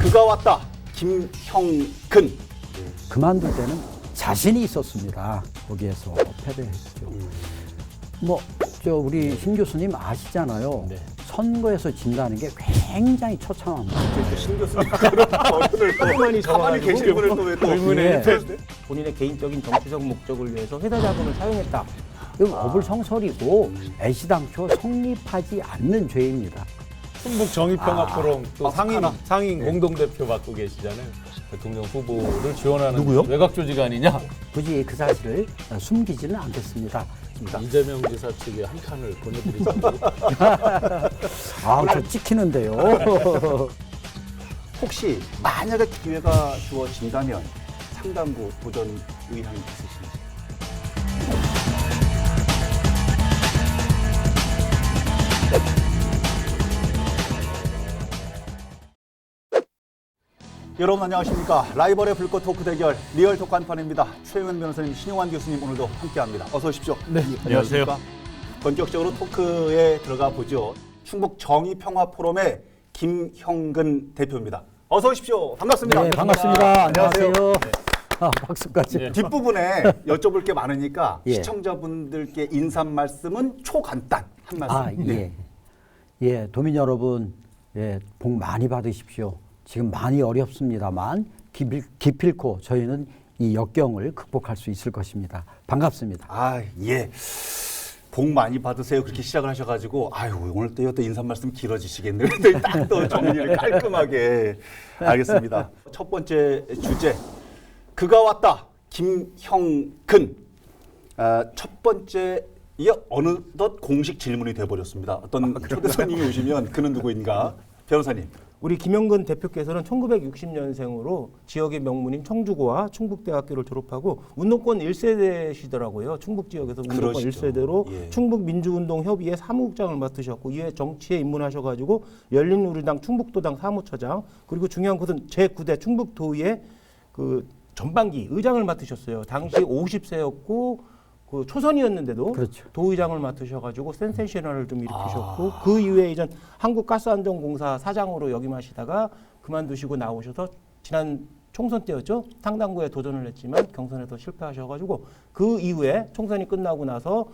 그가 왔다. 김형근. 그만둘 때는 자신이 있었습니다. 거기에서 패배했죠. 우리 신 교수님 아시잖아요. 네. 선거에서 진다는 게 굉장히 처참합니다. 신 교수님 그런 어른을 또 가만히 계신 분을 또 왜 또 예. 본인의 개인적인 정치적 목적을 위해서 회사 자금을 사용했다. 이건 어불성설이고 애시당초 성립하지 않는 죄입니다. 충북 정의평화포럼 또 하나. 상임 공동대표 맡고 계시잖아요. 대통령 후보를 지원하는 누구요? 외곽 조직 아니냐? 굳이 그 사실을 숨기지는 않겠습니다. 이재명 지사 측에 한 칸을 보내드리자고. 저 찍히는데요. 혹시 만약에 기회가 주어진다면 상당부 도전 의향이 있으신지? 여러분 안녕하십니까. 라이벌의 불꽃 토크 대결 리얼 토크 한판입니다. 최영현 변호사님, 신용환 교수님 오늘도 함께합니다. 어서 오십시오. 네, 안녕하세요. 본격적으로 토크에 들어가 보죠. 충북 정의평화포럼의 김형근 대표입니다. 어서 오십시오. 반갑습니다. 네, 반갑습니다. 안녕하세요. 박수까지. 네. 뒷부분에 여쭤볼 게 많으니까 예. 시청자분들께 인사 말씀은 초간단 한 말씀. 예, 도민 여러분, 복 많이 받으십시오. 지금 많이 어렵습니다만 기필코 저희는 이 역경을 극복할 수 있을 것입니다. 반갑습니다. 예. 복 많이 받으세요. 그렇게 시작을 하셔가지고, 오늘 또 인사 말씀 길어지시겠네요. 딱 또 정리를 깔끔하게. 알겠습니다. 첫 번째 주제. 그가 왔다. 김형근. 첫 번째, 이게 어느덧 공식 질문이 돼버렸습니다. 어떤 초대 손님이 오시면 그는 누구인가? 변호사님. 우리 김형근 대표께서는 1960년생으로 지역의 명문인 청주고와 충북대학교를 졸업하고 운동권 1세대시더라고요. 충북 지역에서 운동권 그러시죠. 1세대로 예. 충북민주운동협의회 사무국장을 맡으셨고 이후에 정치에 입문하셔가지고 열린우리당 충북도당 사무처장 그리고 중요한 것은 제9대 충북도의회 그 전반기 의장을 맡으셨어요. 당시 50세였고 그 초선이었는데도 그렇죠. 도의장을 맡으셔가지고 센세이셔널을 좀 일으키셨고 그 이후에 이전 한국가스안전공사 사장으로 역임하시다가 그만두시고 나오셔서 지난 총선 때였죠. 상당구에 도전을 했지만 경선에서 실패하셔가지고 그 이후에 총선이 끝나고 나서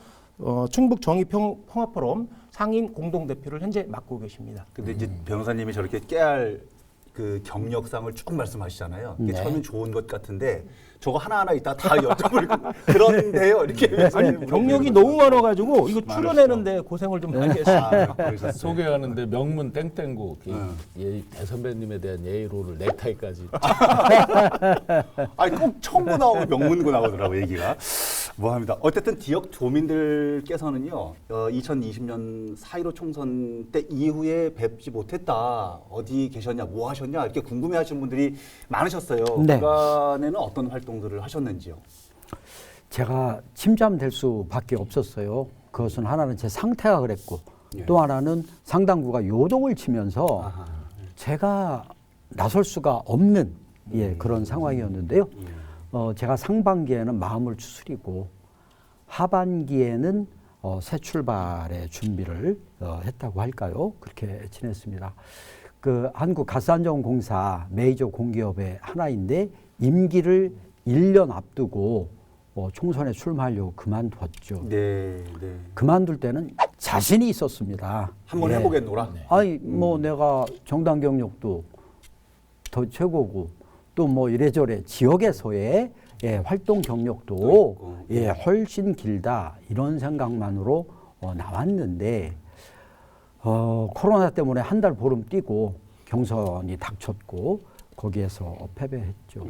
충북 정의평화포럼 상임 공동대표를 현재 맡고 계십니다. 근데 이제 변호사님이 저렇게 깨알 그 경력상을 쭉 말씀하시잖아요. 이게 네. 처음엔 좋은 것 같은데 저거 하나하나 이따 다 여쭤보니까 그런데요. 이렇게 아니 경력이 너무 많아가지고 이거 출연하는데 고생을 좀 많이 했어요. 소개하는데 명문 땡땡고 대선배님에 대한 예의로를 넥타이까지. 꼭 청구 나오고 명문고 나오더라고 얘기가. 뭐합니다. 어쨌든 지역 도민들께서는요. 2020년 4.15 총선 때 이후에 뵙지 못했다. 어디 계셨냐, 뭐 하셨냐 이렇게 궁금해하시는 분들이 많으셨어요. 네. 그간에는 어떤 활동들을 하셨는지요? 제가 침잠될 수밖에 없었어요. 그것은 하나는 제 상태가 그랬고 예. 또 하나는 상당구가 요동을 치면서 제가 나설 수가 없는 그런 상황이었는데요. 제가 상반기에는 마음을 추스리고 하반기에는 새 출발의 준비를 했다고 할까요? 그렇게 지냈습니다. 그 한국가스안전공사 메이저 공기업의 하나인데 임기를 1년 앞두고 총선에 출마하려고 그만뒀죠. 네. 그만둘 때는 자신이 있었습니다. 한번 해보겠노라. 내가 정당 경력도 더 최고고 또 이래저래 지역에서의 활동 경력도 훨씬 길다 이런 생각만으로 나왔는데 코로나 때문에 한 달 보름 뛰고 경선이 닥쳤고 거기에서 패배했죠.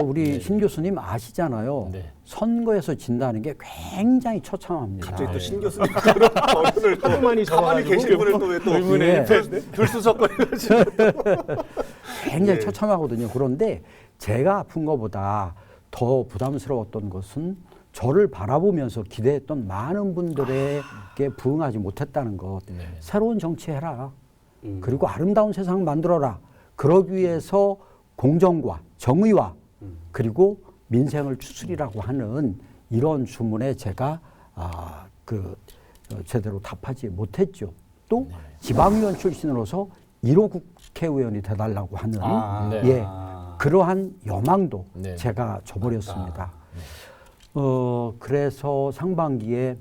우리 신 교수님 아시잖아요. 네. 선거에서 진다는 게 굉장히 처참합니다. 갑자기 또 신 교수님 그런 어른을 또 많이 가만히 계신 분을 또 왜 또 예. 불수석거리가지고 굉장히 예. 처참하거든요. 그런데 제가 아픈 것보다 더 부담스러웠던 것은 저를 바라보면서 기대했던 많은 분들에게 부응하지 못했다는 것. 새로운 정치해라. 그리고 아름다운 세상 만들어라. 그러기 위해서 공정과 정의와 그리고 민생을 추스리라고 하는 이런 주문에 제가 제대로 답하지 못했죠. 또 지방의원 출신으로서 1호 국회의원이 돼달라고 하는 네. 예, 그러한 여망도 네. 제가 저버렸습니다. 그래서 상반기에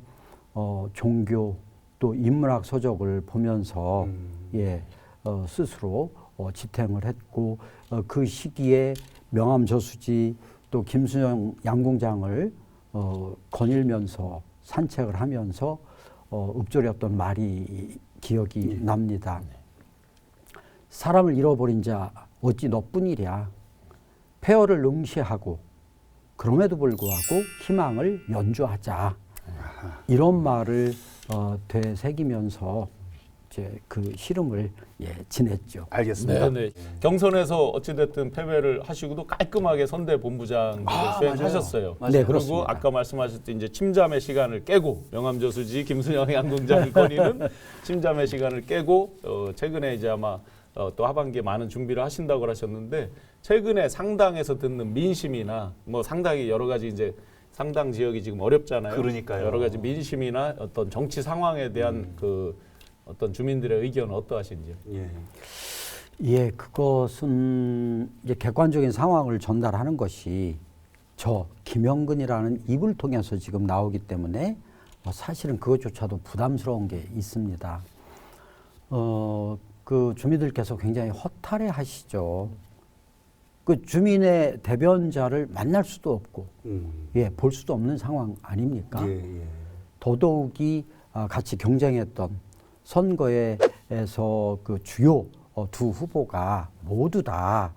종교 또 인문학 서적을 보면서 예, 스스로 지탱을 했고 그 시기에 명암 저수지 또 김순영 양궁장을 거닐면서 산책을 하면서 읊조렸던 말이 기억이 납니다. 사람을 잃어버린 자 어찌 너뿐이랴. 폐허를 응시하고 그럼에도 불구하고 희망을 연주하자. 이런 말을 되새기면서 이제 그 씨름을 지냈죠. 알겠습니다. 네, 네. 경선에서 어찌됐든 패배를 하시고도 깔끔하게 선대 본부장을 수행하셨어요. 맞아요. 네, 그리고 그렇습니다. 아까 말씀하셨듯이 이제 침잠의 시간을 깨고 명암저수지 김순영 양궁장을 거니는 침잠의 시간을 깨고 최근에 이제 아마 또 하반기에 많은 준비를 하신다고 하셨는데 최근에 상당에서 듣는 민심이나 뭐 상당히 여러 가지 이제 상당 지역이 지금 어렵잖아요. 그러니까요. 여러 가지 민심이나 어떤 정치 상황에 대한 그 어떤 주민들의 의견은 어떠하신지요? 예. 예, 그것은 이제 객관적인 상황을 전달하는 것이 저 김영근이라는 입을 통해서 지금 나오기 때문에 사실은 그것조차도 부담스러운 게 있습니다. 그 주민들께서 굉장히 허탈해 하시죠. 그 주민의 대변자를 만날 수도 없고, 예, 볼 수도 없는 상황 아닙니까? 예. 더더욱이 같이 경쟁했던 선거에서 그 주요 두 후보가 모두 다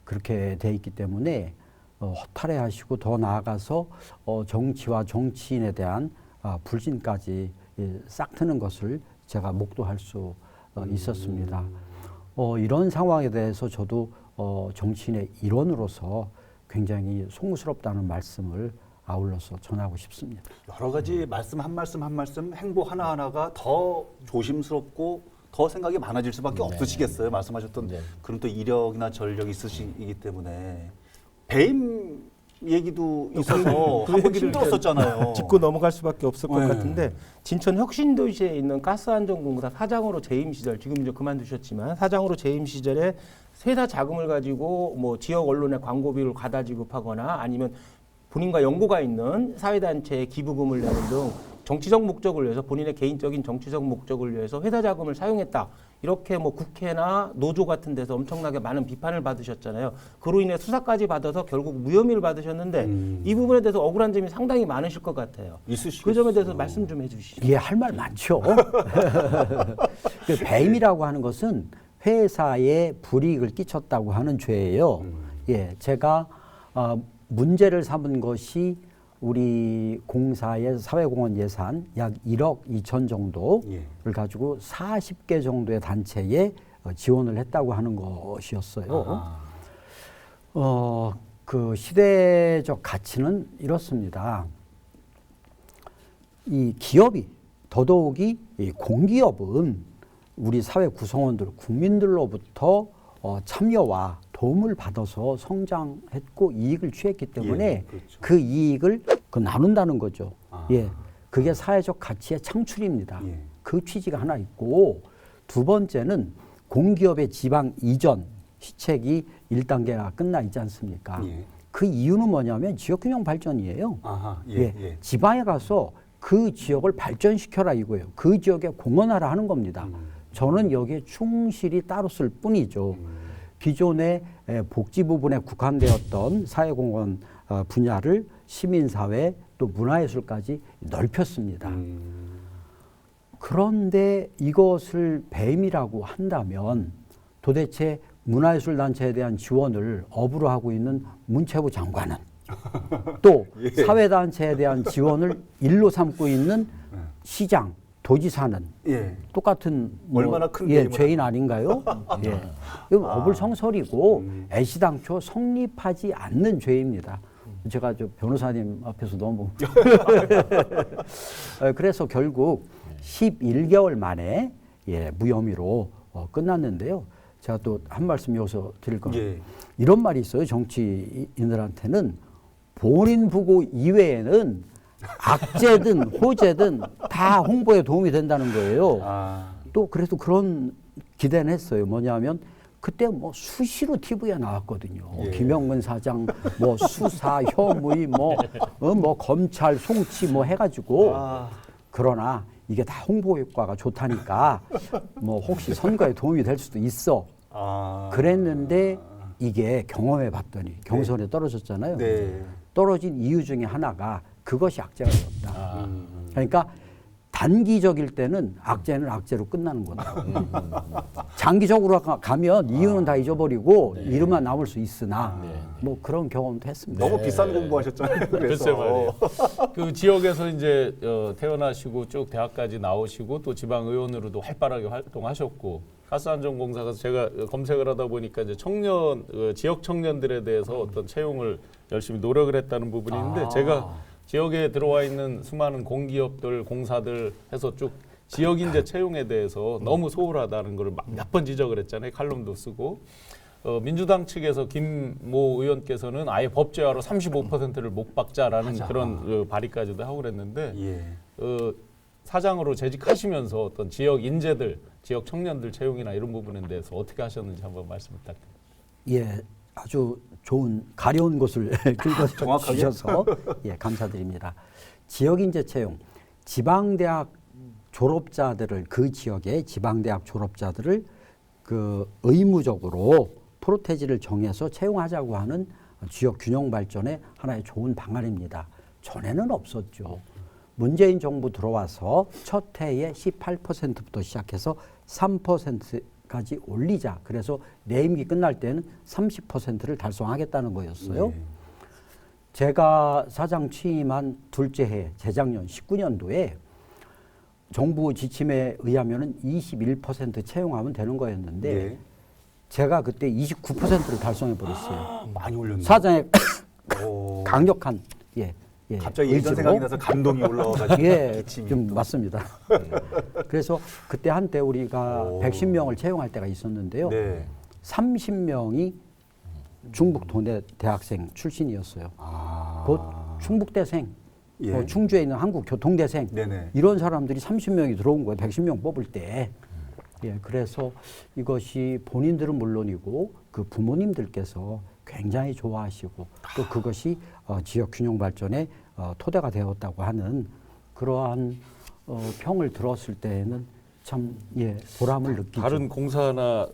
그렇게 돼 있기 때문에 허탈해 하시고 더 나아가서 정치와 정치인에 대한 불신까지 싹 트는 것을 제가 목도할 수 있었습니다. 이런 상황에 대해서 저도 정치인의 일원으로서 굉장히 송구스럽다는 말씀을 아울러서 전하고 싶습니다. 여러 가지 말씀 한 말씀 행보 하나하나가 더 조심스럽고 더 생각이 많아질 수밖에 없으시겠어요. 말씀하셨던 네. 그런 또 이력이나 전력이 있으시기 때문에 배임 얘기도 있어서 한번 힘들었었잖아요. 짚고 넘어갈 수밖에 없을 것 네. 같은데 진천 혁신도시에 있는 가스안전공사 사장으로 재임 시절 지금 이제 그만두셨지만 사장으로 재임 시절에 회사 자금을 가지고 뭐 지역 언론에 광고비를 과다 지급하거나 아니면 본인과 연고가 있는 사회단체에 기부금을 내는 등 정치적 목적을 위해서 본인의 개인적인 정치적 목적을 위해서 회사 자금을 사용했다. 이렇게 뭐 국회나 노조 같은 데서 엄청나게 많은 비판을 받으셨잖아요. 그로 인해 수사까지 받아서 결국 무혐의를 받으셨는데 이 부분에 대해서 억울한 점이 상당히 많으실 것 같아요. 있으시겠어요. 그 점에 대해서 말씀 좀 해주시죠. 예, 할 말 많죠. 그 배임이라고 하는 것은 회사에 불이익을 끼쳤다고 하는 죄예요. 예, 제가 문제를 삼은 것이 우리 공사의 사회공헌 예산 약 1억 2천 정도를 가지고 40개 정도의 단체에 지원을 했다고 하는 것이었어요. 그 시대적 가치는 이렇습니다. 이 기업이 더더욱이 이 공기업은 우리 사회 구성원들, 국민들로부터 참여와 도움을 받아서 성장했고 이익을 취했기 때문에 예, 그렇죠. 그 이익을 나눈다는 거죠. 예, 그게 사회적 가치의 창출입니다. 예. 그 취지가 하나 있고 두 번째는 공기업의 지방 이전 시책이 1단계가 끝나 있지 않습니까? 예. 그 이유는 뭐냐면 지역균형 발전이에요. 아하, 예, 지방에 가서 그 지역을 발전시켜라 이거예요. 그 지역에 공헌하라 하는 겁니다. 저는 여기에 충실히 따로 쓸 뿐이죠. 기존의 복지 부분에 국한되었던 사회공헌 분야를 시민사회 또 문화예술까지 넓혔습니다. 그런데 이것을 배임이라고 한다면 도대체 문화예술단체에 대한 지원을 업으로 하고 있는 문체부 장관은 또 사회단체에 대한 지원을 일로 삼고 있는 시장, 도지사는 예. 똑같은 얼마나 큰 예, 게임을 죄인 아닌가요? 예. 이건 어불성설이고 애시당초 성립하지 않는 죄입니다. 제가 저 변호사님 앞에서 너무 그래서 결국 11개월 만에 예, 무혐의로 끝났는데요. 제가 또 한 말씀 여기서 드릴 겁니다. 예. 이런 말이 있어요. 정치인들한테는 본인 부고 이외에는 악재든 호재든 다 홍보에 도움이 된다는 거예요. 또 그래도 그런 기대는 했어요. 뭐냐면 그때 뭐 수시로 TV에 나왔거든요. 예. 김영근 사장 뭐 수사 혐의 뭐 검찰 송치 뭐 해가지고 그러나 이게 다 홍보 효과가 좋다니까 뭐 혹시 선거에 도움이 될 수도 있어. 그랬는데 이게 경험해 봤더니 경선에 떨어졌잖아요. 네. 떨어진 이유 중에 하나가 그것이 악재가 되었다. 그러니까 단기적일 때는 악재는 악재로 끝나는 거다. 장기적으로 가면 이유는 다 잊어버리고 이름만 남을 수 있으나 뭐 그런 경험도 했습니다. 너무 비싼 공부하셨잖아요. 글쎄 말이에요. 그 지역에서 이제 태어나시고 쭉 대학까지 나오시고 또 지방 의원으로도 활발하게 활동하셨고 가스안전공사가 제가 검색을 하다 보니까 이제 청년 지역 청년들에 대해서 어떤 채용을 열심히 노력을 했다는 부분이 있는데 제가 지역에 들어와 있는 수많은 공기업들, 공사들 해서 쭉 지역 인재 채용에 대해서 너무 소홀하다는 걸 몇 번 지적을 했잖아요. 칼럼도 쓰고. 민주당 측에서 김모 의원께서는 아예 법제화로 35%를 못 박자라는 그런 발의까지도 하고 그랬는데 예. 사장으로 재직하시면서 어떤 지역 인재들, 지역 청년들 채용이나 이런 부분에 대해서 어떻게 하셨는지 한번 말씀 부탁드립니다. 예, 아주 좋은 가려운 곳을 긁어주셔서 예, 감사드립니다. 지역인재 채용, 지방대학 졸업자들을 그 지역의 지방대학 졸업자들을 그 의무적으로 프로테지를 정해서 채용하자고 하는 지역 균형 발전의 하나의 좋은 방안입니다. 전에는 없었죠. 문재인 정부 들어와서 첫 해에 18%부터 시작해서 3%까지 올리자. 그래서 내 임기 끝날 때는 30%를 달성하겠다는 거였어요. 네. 제가 사장 취임한 둘째 해 재작년 19년도에 정부 지침에 의하면은 21% 채용하면 되는 거였는데 네. 제가 그때 29%를 달성해 버렸어요. 많이 올렸네요. 사장의 오. 강력한 갑자기 예전 의지로. 생각이 나서 감동이 올라와가지고 예, 기침이 좀 또. 맞습니다. 그래서 그때 한때 우리가 오. 110명을 채용할 때가 있었는데요. 네. 30명이 중북 도내 대학생 출신이었어요. 곧 충북대생, 예. 충주에 있는 한국교통대생 네네. 이런 사람들이 30명이 들어온 거예요. 110명 뽑을 때. 예, 그래서 이것이 본인들은 물론이고 그 부모님들께서 굉장히 좋아하시고 또 그것이 지역 균형 발전의 토대가 되었다고 하는 그러한 평을 들었을 때에는 참 예, 보람을 느끼죠. 다른 공사나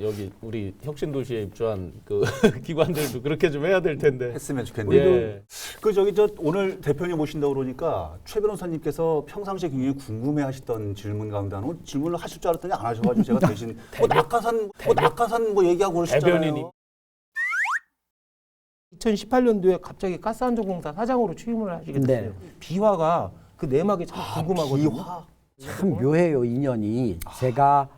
여기 우리 혁신도시에 입주한 그 기관들도 그렇게 좀 해야 될 텐데. 했으면 좋겠네요. 예. 그 오늘 대표님 오신다고 그러니까 최 변호사님께서 평상시에 굉장히 궁금해하시던 질문 가운데 하나 질문을 하실 줄 알았더니 안 하셔가지고 제가 대신 낙하산 뭐 얘기하고 그러셨잖아요. 대변인이. 2018년도에 갑자기 가스안전공사 사장으로 취임을 하시게 됐어요. 네. 비화가 그 내막이 참 궁금하거든요. 비화. 참 묘해요, 인연이. 제가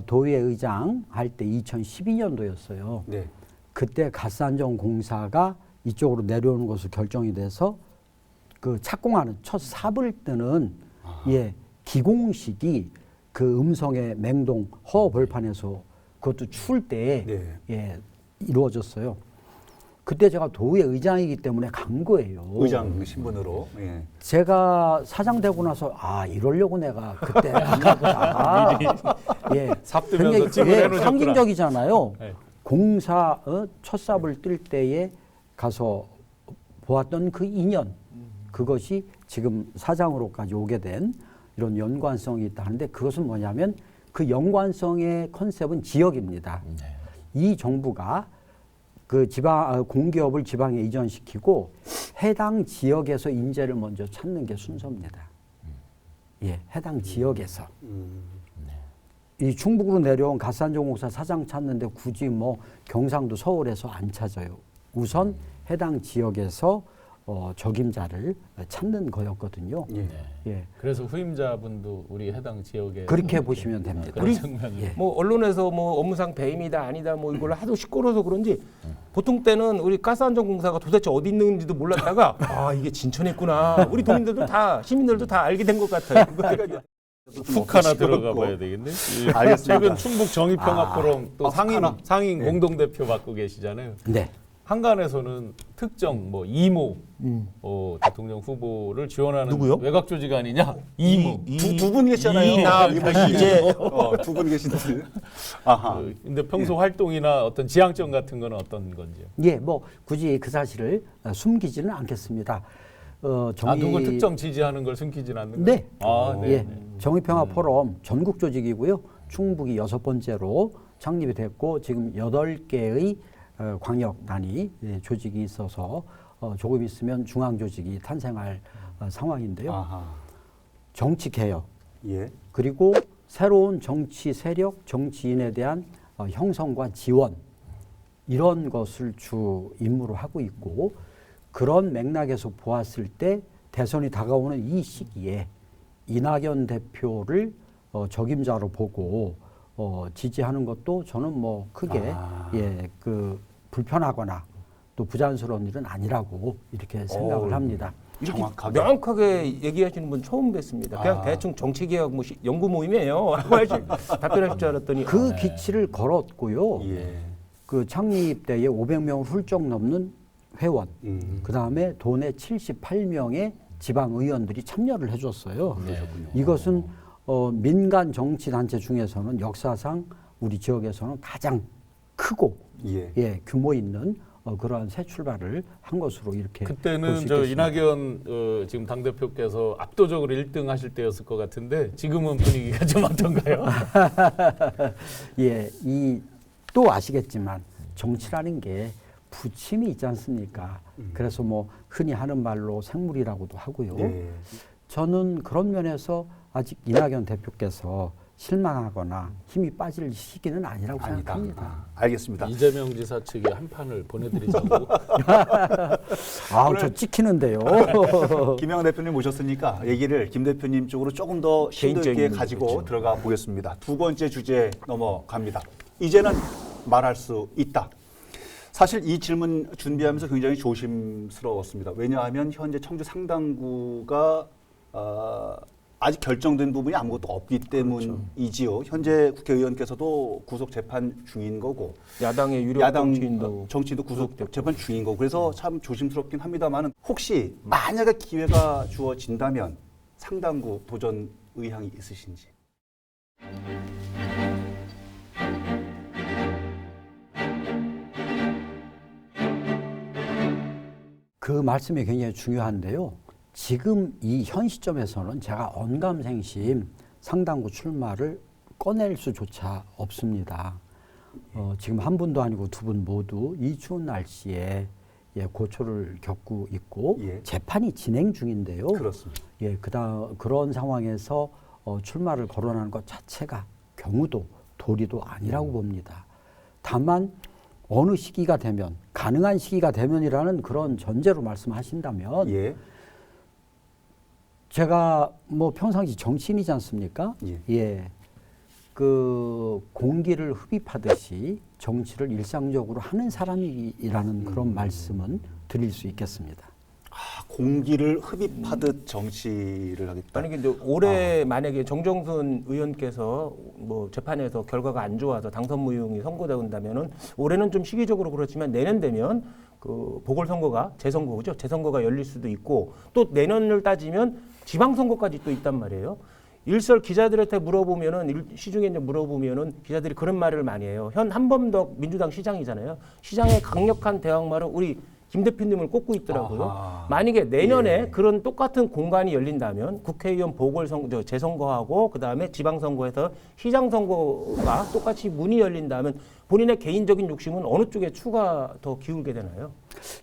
도의회 의장 할 때 2012년도였어요. 네. 그때 가스안전공사가 이쪽으로 내려오는 것으로 결정이 돼서 그 착공하는 첫 삽을 뜨는 예, 기공식이 그 음성의 맹동 허벌판에서 그것도 추울 때 네. 예, 이루어졌어요. 그때 제가 도의회 의장이기 때문에 간 거예요. 의장 신분으로. 예. 제가 사장 되고 나서 이러려고 내가 그때 안 가보다. 예, 삽 뜨면서 굉장히 찍어 내놓으셨구나. 상징적이잖아요. 네. 공사 첫 삽을 뜰 때에 가서 보았던 그 인연, 그것이 지금 사장으로까지 오게 된 이런 연관성이 있다 하는데 그것은 뭐냐면 그 연관성의 컨셉은 지역입니다. 이 정부가 그 지방 공기업을 지방에 이전시키고 해당 지역에서 인재를 먼저 찾는 게 순서입니다. 예, 해당 지역에서 이 충북으로 내려온 가스안전공사 사장 찾는데 굳이 뭐 경상도 서울에서 안 찾아요. 우선 해당 지역에서 적임자를 찾는 거였거든요. 예. 예, 그래서 후임자분도 우리 해당 지역에 그렇게 보시면 됩니다. 그런 측면이. 예. 뭐 언론에서 뭐 업무상 배임이다 아니다 뭐 이걸 하도 시끄러워서 그런지 보통 때는 우리 가스안전공사가 도대체 어디 있는지도 몰랐다가 이게 진천에 있구나. 우리 동민들도 다 시민들도 다 알게 된 것 같아요. 훅 하나 들어가 봐야 되겠네. 알겠습니다. 최근 충북 정의평화 포럼 또 상임 하나. 상임 네. 공동대표 맡고 계시잖아요. 네. 한간에서는 특정 뭐 이모 대통령 후보를 지원하는 누구요? 외곽 조직 아니냐? 이모. 두 분 계시잖아요. 이남, 이재. 두 분 계신데. 아하. 근데 평소 활동이나 어떤 지향점 같은 거는 어떤 건지요? 예, 뭐 굳이 그 사실을 숨기지는 않겠습니다. 누구 특정 지지하는 걸 숨기진 않는 네. 거예요? 네. 예, 정의평화 포럼 전국 조직이고요. 충북이 6번째로 창립이 됐고 지금 8개의 광역 단위 조직이 있어서 조금 있으면 중앙 조직이 탄생할 상황인데요. 아하. 정치 개혁 예. 그리고 새로운 정치 세력, 정치인에 대한 형성과 지원 이런 것을 주 임무로 하고 있고 그런 맥락에서 보았을 때 대선이 다가오는 이 시기에 이낙연 대표를 적임자로 보고 지지하는 것도 저는 뭐 크게 불편하거나 또 부자연스러운 일은 아니라고 이렇게 생각을 합니다. 이렇게 정확하게. 명확하게 얘기하시는 분 처음 뵀습니다. 그냥 대충 정치개혁 연구 모임이에요. 답변하실 줄 알았더니 그 기치를 걸었고요. 예. 그 창립 때에 500명을 훌쩍 넘는 회원, 그 다음에 도내 78명의 지방 의원들이 참여를 해줬어요. 이것은 민간 정치 단체 중에서는 역사상 우리 지역에서는 가장 크고 규모 있는 그러한 새 출발을 한 것으로 이렇게 그때는 저 이낙연 지금 당 대표께서 압도적으로 1등 하실 때였을 것 같은데 지금은 분위기가 좀 어떤가요? 예, 또 아시겠지만 정치라는 게 부침이 있지 않습니까? 그래서 뭐 흔히 하는 말로 생물이라고도 하고요. 예. 저는 그런 면에서 아직 이낙연 대표께서 실망하거나 힘이 빠질 시기는 아니라고 생각합니다. 알겠습니다. 이재명 지사 측에 한 판을 보내드리자고. 저 찍히는데요. 김영환 대표님 모셨으니까 얘기를 김 대표님 쪽으로 조금 더 심도 있게 개인적인 가지고 거죠. 들어가 보겠습니다. 두 번째 주제 넘어갑니다. 이제는 말할 수 있다. 사실 이 질문 준비하면서 굉장히 조심스러웠습니다. 왜냐하면 현재 청주 상당구가 아직 결정된 부분이 아무것도 없기 때문이지요. 현재 국회의원께서도 구속 재판 중인 거고 야당의 유력 정치인도 구속 재판 중인 거고 그래서 참 조심스럽긴 합니다만은 혹시 만약에 기회가 주어진다면 상당구 도전 의향이 있으신지. 그 말씀이 굉장히 중요한데요. 지금 이 현 시점에서는 제가 언감생심 상당구 출마를 꺼낼 수조차 없습니다. 지금 한 분도 아니고 두 분 모두 이 추운 날씨에 고초를 겪고 있고 재판이 진행 중인데요. 그렇습니다. 그런 상황에서 출마를 거론하는 것 자체가 경우도 도리도 아니라고 봅니다. 다만 어느 시기가 되면 가능한 시기가 되면이라는 그런 전제로 말씀하신다면 제가 뭐 평상시 정치인이지 않습니까? 그 공기를 흡입하듯이 정치를 일상적으로 하는 사람이라는 그런 말씀은 드릴 수 있겠습니다. 공기를 흡입하듯 정치를 하겠다. 아니 근데 올해 만약에 정정순 의원께서 뭐 재판에서 결과가 안 좋아서 당선 무효이 선고된다면은 올해는 좀 시기적으로 그렇지만 내년 되면 그 보궐선거가 재선거죠. 재선거가 열릴 수도 있고 또 내년을 따지면 지방선거까지 또 있단 말이에요. 일설 기자들한테 물어보면은 시중에 이제 물어보면은 기자들이 그런 말을 많이 해요. 현 한범덕 민주당 시장이잖아요. 시장의 강력한 대항마를 우리 김 대표님을 꼽고 있더라고요. 만약에 내년에 그런 똑같은 공간이 열린다면 국회의원 보궐선거, 재선거하고 그다음에 지방선거에서 시장선거가 똑같이 문이 열린다면 본인의 개인적인 욕심은 어느 쪽에 추가 더 기울게 되나요?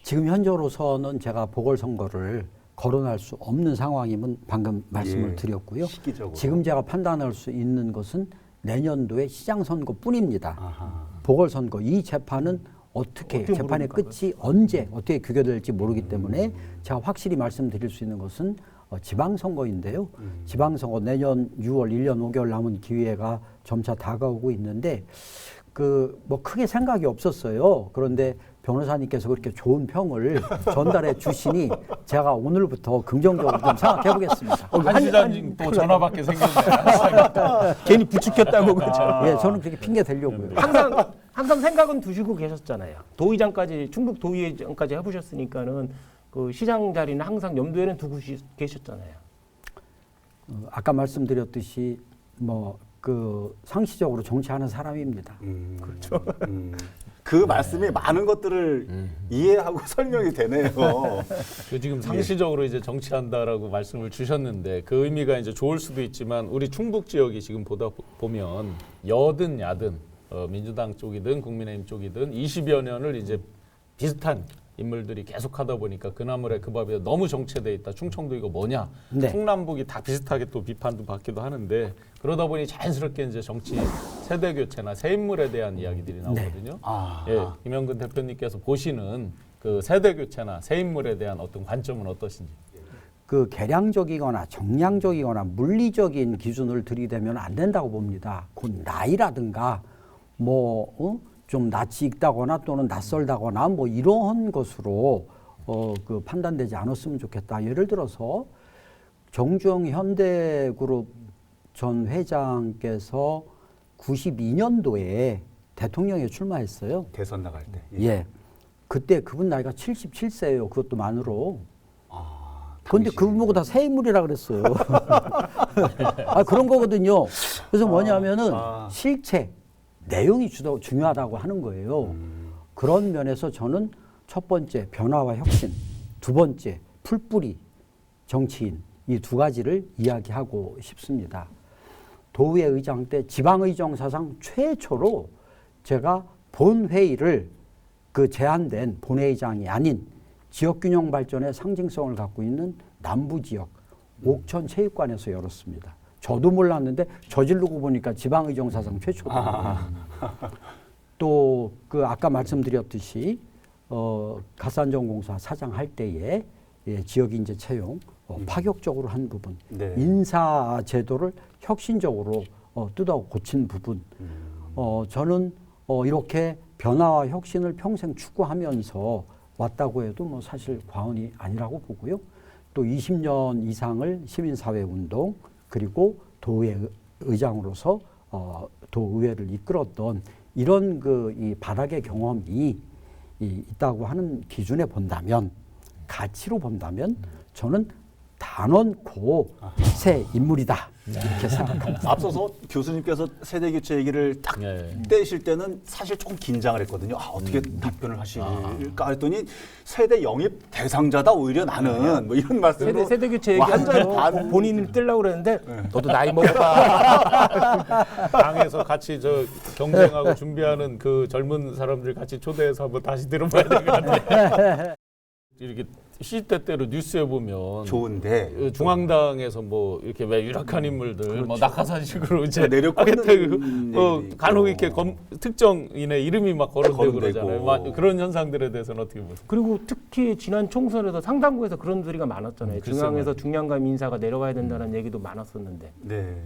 지금 현재로서는 제가 보궐선거를 거론할 수 없는 상황임은 방금 말씀을 드렸고요. 시기적으로. 지금 제가 판단할 수 있는 것은 내년도의 시장선거뿐입니다. 보궐선거 이 재판은 어떻게 재판의 끝이 언제 어떻게 규결될지 모르기 때문에 제가 확실히 말씀드릴 수 있는 것은 지방선거인데요. 지방선거 내년 6월 1년 5개월 남은 기회가 점차 다가오고 있는데 뭐 크게 생각이 없었어요. 그런데 변호사님께서 그렇게 좋은 평을 전달해 주시니 제가 오늘부터 긍정적으로 좀 생각해 보겠습니다. 한 시장님 또 전화 받게 생겼네요. 괜히 부추겼다고 그러죠. 저는 그렇게 핑계 대려고요. 항상 항상 생각은 두시고 계셨잖아요. 도의장까지 충북 도의장까지 해보셨으니까는 그 시장 자리는 항상 염두에는 두고 계셨잖아요. 아까 말씀드렸듯이 뭐 그 상시적으로 정치하는 사람입니다. 그렇죠. 그 말씀이 많은 것들을 이해하고 설명이 되네요. 그 지금 상시적으로 이제 정치한다라고 말씀을 주셨는데 그 의미가 이제 좋을 수도 있지만 우리 충북 지역이 지금 보면 여든 야든 민주당 쪽이든 국민의힘 쪽이든 20여 년을 이제 비슷한 인물들이 계속 하다 보니까 그 나물에 그 밥이 너무 정체돼 있다. 충청도 이거 뭐냐? 네. 충남북이 다 비슷하게 또 비판도 받기도 하는데 그러다 보니 자연스럽게 이제 정치 세대 교체나 새 인물에 대한 이야기들이 나오거든요. 예, 김영근 대표님께서 보시는 그 세대 교체나 새 인물에 대한 어떤 관점은 어떠신지? 그 계량적이거나 정량적이거나 물리적인 기준을 들이대면 안 된다고 봅니다. 그 나이라든가 좀 낯이 익다거나 또는 낯설다거나 뭐 이런 것으로 그 판단되지 않았으면 좋겠다. 예를 들어서 정주영 현대그룹 전 회장께서 92년도에 대통령에 출마했어요. 대선 나갈 때. 예. 그때 그분 나이가 77세예요. 그것도 만으로. 그런데 그분 보고 다 새 인물이라 그랬어요. 그런 거거든요. 그래서 뭐냐면은 실체, 내용이 중요하다고 하는 거예요. 그런 면에서 저는 첫 번째 변화와 혁신, 두 번째 풀뿌리 정치인 이 두 가지를 이야기하고 싶습니다. 도의회 의장 때 지방의정 사상 최초로 제가 본회의를 그 제한된 본회의장이 아닌 지역균형 발전의 상징성을 갖고 있는 남부지역 옥천체육관에서 열었습니다. 저도 몰랐는데 저지르고 보니까 지방의정 사상 최초더라고요. 또 그 아까 말씀드렸듯이 가스안전공사 사장 할 때에 지역인재 채용 파격적으로 한 부분, 네. 인사 제도를 혁신적으로 뜯어 고친 부분. 저는 이렇게 변화와 혁신을 평생 추구하면서 왔다고 해도 뭐 사실 과언이 아니라고 보고요. 또 20년 이상을 시민사회 운동 그리고 도의회 의장으로서 도의회를 이끌었던 이런 이 바닥의 경험이 있다고 하는 기준에 본다면 가치로 본다면 저는 단언코 새 인물이다 이렇게 생각합니다. 앞서서 교수님께서 세대 교체 얘기를 딱 떼실 때는 사실 조금 긴장을 했거든요. 어떻게 답변을 하실까 했더니 세대 영입 대상자다 오히려 나는 뭐 이런 말씀으로 세대 교체 완전 얘기하면서 본인을 뜰려고 그랬는데 너도 나이 먹어봐. 당에서 같이 저 경쟁하고 준비하는 그 젊은 사람들 같이 초대해서 한번 다시 들어봐야 될 것 같아요. 이렇게 시대때로 뉴스에 보면 좋은데 중앙당에서 뭐 이렇게 왜 유력한 인물들 뭐 낙하산식으로 이제 내려꽂는 간혹 이렇게 특정인의 이름이 막 거론되고 거론되고. 그러잖아요. 그런 현상들에 대해서는 어떻게 보세요? 그리고 특히 지난 총선에서 상당구에서 그런 소리가 많았잖아요. 글쎄 중앙에서 말이에요. 중량감 인사가 내려가야 된다는 얘기도 많았었는데. 네.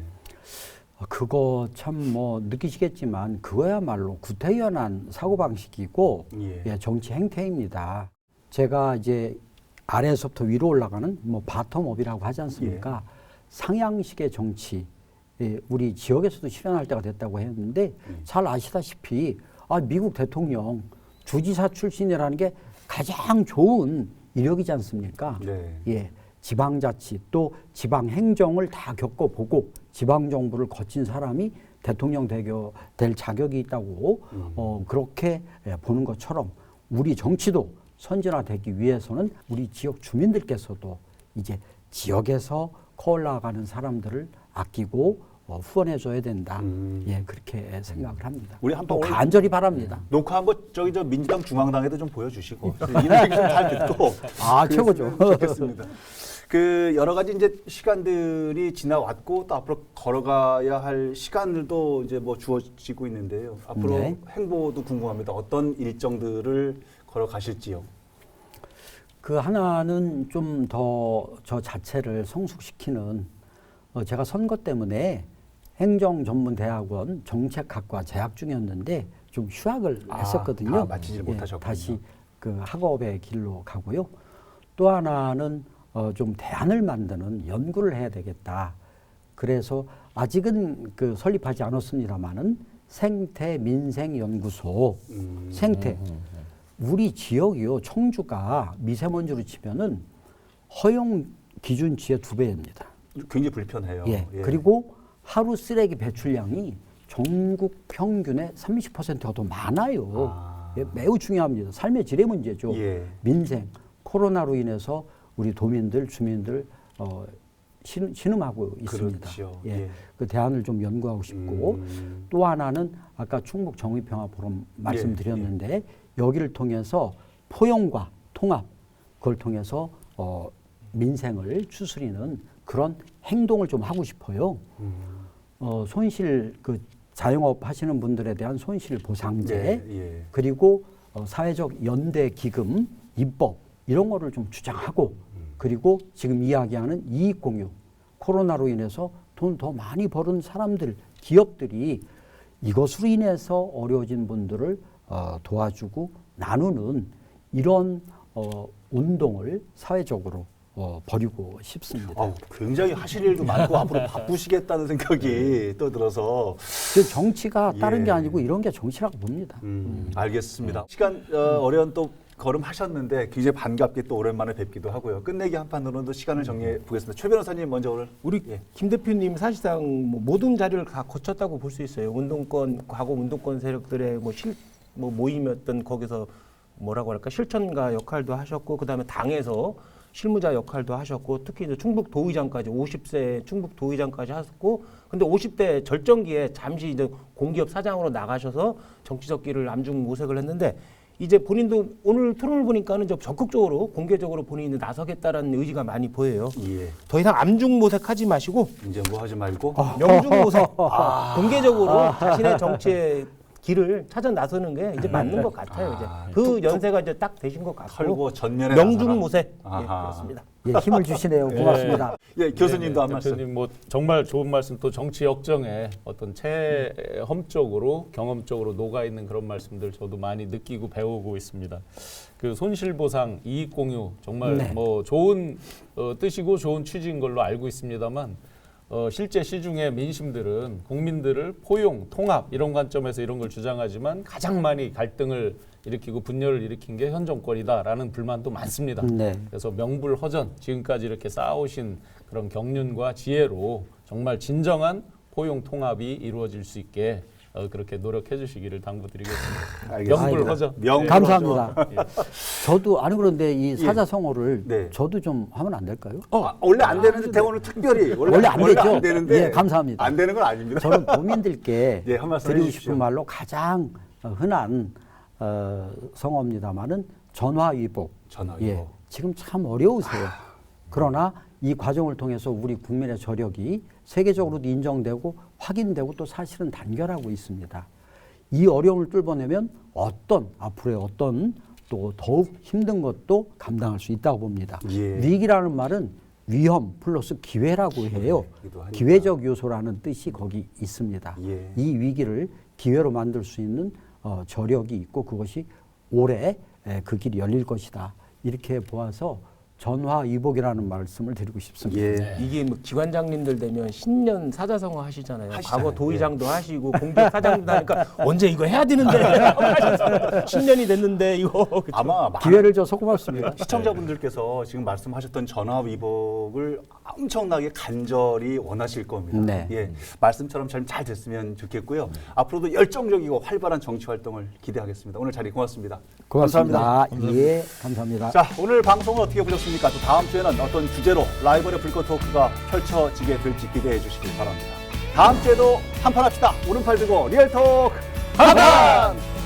그거 참 뭐 느끼시겠지만 그거야말로 구태연한 사고방식이고 예. 정치 행태입니다. 제가 이제 아래에서부터 위로 올라가는 뭐 바텀업이라고 하지 않습니까? 상향식의 정치, 우리 지역에서도 실현할 때가 됐다고 했는데 잘 아시다시피 미국 대통령 주지사 출신이라는 게 가장 좋은 이력이지 않습니까? 네. 예, 지방자치 또 지방행정을 다 겪어보고 지방정부를 거친 사람이 대통령 될 자격이 있다고 그렇게 보는 것처럼 우리 정치도 선진화되기 위해서는 우리 지역 주민들께서도 이제 지역에서 커올라가는 사람들을 아끼고 후원해줘야 된다. 예, 그렇게 생각을 합니다. 우리 한번 또 오늘 간절히 바랍니다. 녹화한 거 저기 저 민주당 중앙당에도 좀 보여주시고 이런 얘기 좀 잘 듣고 최고죠. 좋겠습니다. 그 여러 가지 이제 시간들이 지나왔고 또 앞으로 걸어가야 할 시간들도 이제 뭐 주어지고 있는데요. 앞으로 네. 행보도 궁금합니다. 어떤 일정들을 걸어가실지요? 그 하나는 좀 더 저 자체를 성숙시키는 제가 선거 때문에 행정전문대학원 정책학과 재학 중이었는데 좀 휴학을 했었거든요. 마치지 못하셨군요. 다시 그 학업의 길로 가고요. 또 하나는 좀 대안을 만드는 연구를 해야 되겠다. 그래서 아직은 그 설립하지 않았습니다만은 생태민생연구소. 생태. 우리 지역이요, 청주가 미세먼지로 치면은 허용 기준치의 2배입니다. 굉장히 불편해요. 예. 그리고 하루 쓰레기 배출량이 전국 평균의 30%가 더 많아요. 예, 매우 중요합니다. 삶의 질의 문제죠. 예. 민생, 코로나로 인해서 우리 도민들, 주민들 신음하고 있습니다. 그렇죠. 예. 예. 그 대안을 좀 연구하고 싶고 또 하나는 아까 충북 정의평화 포럼 말씀드렸는데 여기를 통해서 포용과 통합 그걸 통해서 민생을 추스리는 그런 행동을 좀 하고 싶어요. 손실 그 자영업 하시는 분들에 대한 손실 보상제 예. 그리고 사회적 연대 기금 입법 이런 거를 좀 주장하고 그리고 지금 이야기하는 이익 공유 코로나로 인해서 돈 더 많이 버는 사람들 기업들이 이것으로 인해서 어려워진 분들을 도와주고 나누는 이런 운동을 사회적으로 벌이고 싶습니다. 굉장히 하실 일도 많고 앞으로 바쁘시겠다는 생각이 또 들어서 그 정치가 다른 게 예. 아니고 이런 게 정치라고 봅니다. 알겠습니다. 시간 어려운 또 걸음 하셨는데 굉장히 반갑게 또 오랜만에 뵙기도 하고요. 끝내기 한판으로도 시간을 정리해 보겠습니다. 최 변호사님 먼저 오늘 우리 예. 김 대표님 사실상 뭐 모든 자리를 다 거쳤다고 볼 수 있어요. 과거 운동권 세력들의 모임이었던 거기서 뭐라고 할까 실천가 역할도 하셨고 그다음에 당에서 실무자 역할도 하셨고 특히 이제 충북 도의장까지 50세 충북 도의장까지 하셨고 근데 50대 절정기에 잠시 이제 공기업 사장으로 나가셔서 정치적 길을 암중모색을 했는데 이제 본인도 오늘 토론을 보니까는 좀 적극적으로 공개적으로 본인이 나서겠다라는 의지가 많이 보여요. 예. 더 이상 암중모색하지 마시고 이제 뭐 하지 말고 명중모색 공개적으로 자신의 정치의 길을 찾아 나서는 게 이제 맞는 것 같아요. 이제 그 연세가 이제 딱 되신 것 같고 털고 전면에 명중모색 예, 아하. 그렇습니다. 예, 힘을 주시네요. 고맙습니다. 예, 교수님도 한 말씀. 대표님 뭐 정말 좋은 말씀 또 정치 역정에 어떤 체험적으로 경험적으로 녹아 있는 그런 말씀들 저도 많이 느끼고 배우고 있습니다. 그 손실보상 이익공유 정말 네. 뭐 좋은 뜻이고 좋은 취지인 걸로 알고 있습니다만 실제 시중의 민심들은 국민들을 포용, 통합 이런 관점에서 이런 걸 주장하지만 가장 많이 갈등을 일으키고 분열을 일으킨 게 현 정권이다라는 불만도 많습니다. 네. 그래서 명불허전 지금까지 이렇게 쌓아오신 그런 경륜과 지혜로 정말 진정한 포용 통합이 이루어질 수 있게 그렇게 노력해 주시기를 당부드리겠습니다. 알겠습니다. 명불허전. 감사합니다. 예. 저도 아니 그런데 이 사자성어를 네. 저도 좀 하면 안 될까요? 원래 안 되는데 대원은 특별히 원래 안 되죠? 안 되는데 예, 감사합니다. 안 되는 건 아닙니다. 저는 도민들께 예, 한 말씀 드리고 해주십시오. 싶은 말로 가장 흔한 성어입니다마는 전화위복. 전화위복. 지금 참 어려우세요. 그러나 이 과정을 통해서 우리 국민의 저력이 세계적으로도 인정되고 확인되고 또 사실은 단결하고 있습니다. 이 어려움을 뚫어내면 앞으로의 어떤 또 더욱 힘든 것도 감당할 수 있다고 봅니다. 예. 위기라는 말은 위험 플러스 기회라고 해요. 기회이기도 하니까. 기회적 요소라는 뜻이 거기 있습니다. 예. 이 위기를 기회로 만들 수 있는 저력이 있고 그것이 올해 그 길이 열릴 것이다. 이렇게 보아서 전화위복이라는 말씀을 드리고 싶습니다. 예. 이게 뭐 기관장님들 되면 신년 사자성어 하시잖아요. 하시잖아요. 과거 도의장도 하시고 공기업 사장도 하니까 언제 이거 해야 되는데 신년이 됐는데 이거 아마 많은 기회를 줘서 고맙습니다. 시청자분들께서 지금 말씀하셨던 전화위복을 엄청나게 간절히 원하실 겁니다. 네. 예, 말씀처럼 잘 됐으면 좋겠고요. 앞으로도 열정적이고 활발한 정치 활동을 기대하겠습니다. 오늘 자리 고맙습니다. 고맙습니다. 예, 감사합니다. 자, 오늘 방송을 어떻게 보셨습니까? 또 다음 주에는 어떤 주제로 라이벌의 불꽃 토크가 펼쳐지게 될지 기대해 주시길 바랍니다. 다음 주에도 한판 합시다. 오른팔 들고 리얼톡 한판!